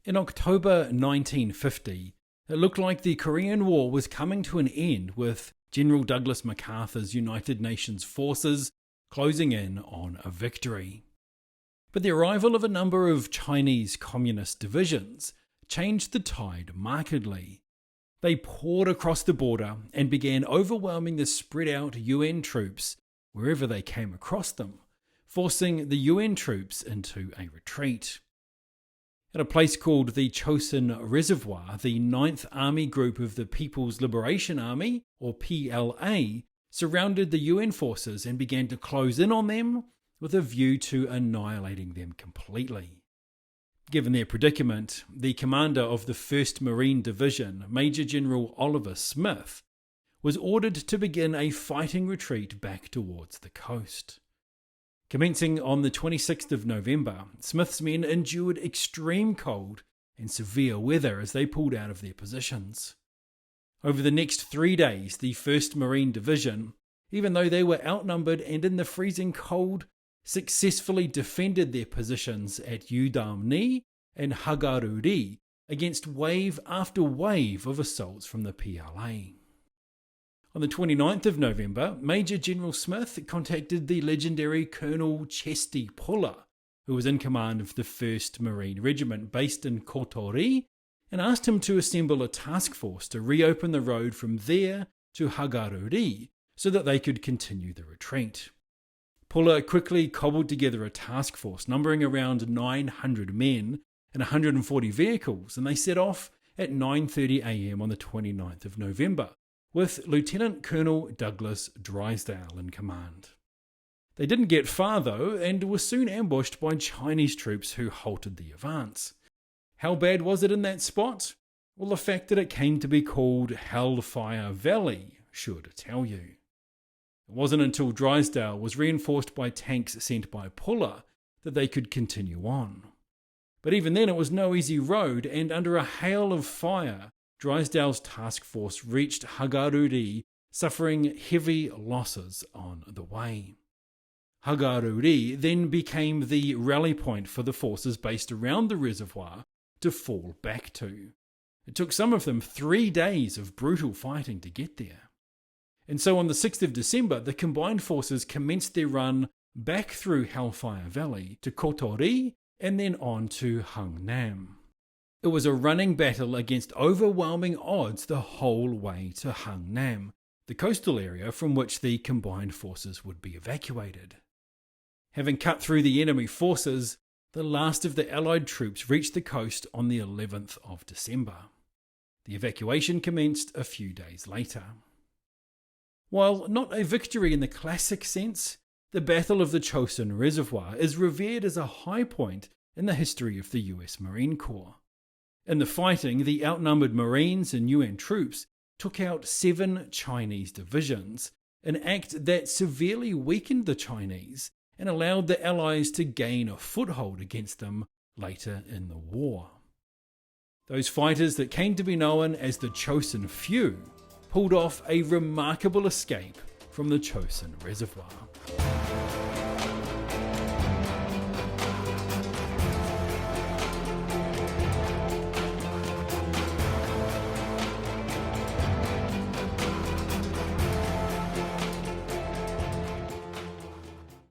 In October 1950, it looked like the Korean War was coming to an end, with General Douglas MacArthur's United Nations forces closing in on a victory. But the arrival of a number of Chinese communist divisions changed the tide markedly. They poured across the border and began overwhelming the spread out UN troops wherever they came across them, forcing the UN troops into a retreat. At a place called the Chosin Reservoir, the 9th Army Group of the People's Liberation Army, or PLA, surrounded the UN forces and began to close in on them with a view to annihilating them completely. Given their predicament, the commander of the 1st Marine Division, Major General Oliver Smith, was ordered to begin a fighting retreat back towards the coast. Commencing on the 26th of November, Smith's men endured extreme cold and severe weather as they pulled out of their positions. Over the next 3 days, the 1st Marine Division, even though they were outnumbered and in the freezing cold, successfully defended their positions at Udamni and Hagaruri against wave after wave of assaults from the PLA. On the 29th of November, Major General Smith contacted the legendary Colonel Chesty Puller, who was in command of the 1st Marine Regiment based in Kotori, and asked him to assemble a task force to reopen the road from there to Hagaruri so that they could continue the retreat. Puller quickly cobbled together a task force numbering around 900 men and 140 vehicles, and they set off at 9:30 a.m. on the 29th of November, with Lieutenant Colonel Douglas Drysdale in command. They didn't get far though, and were soon ambushed by Chinese troops who halted the advance. How bad was it in that spot? Well, the fact that it came to be called Hellfire Valley should tell you. It wasn't until Drysdale was reinforced by tanks sent by Puller that they could continue on. But even then it was no easy road, and under a hail of fire, Drysdale's task force reached Hagaruri, suffering heavy losses on the way. Hagaruri then became the rally point for the forces based around the reservoir to fall back to. It took some of them 3 days of brutal fighting to get there. And so on the 6th of December, the combined forces commenced their run back through Hellfire Valley to Kotori and then on to Hungnam. It was a running battle against overwhelming odds the whole way to Hungnam, the coastal area from which the combined forces would be evacuated. Having cut through the enemy forces, the last of the Allied troops reached the coast on the 11th of December. The evacuation commenced a few days later. While not a victory in the classic sense, the Battle of the Chosin Reservoir is revered as a high point in the history of the US Marine Corps. In the fighting, the outnumbered Marines and UN troops took out 7 Chinese divisions, an act that severely weakened the Chinese and allowed the Allies to gain a foothold against them later in the war. Those fighters that came to be known as the Chosin Few pulled off a remarkable escape from the Chosin Reservoir.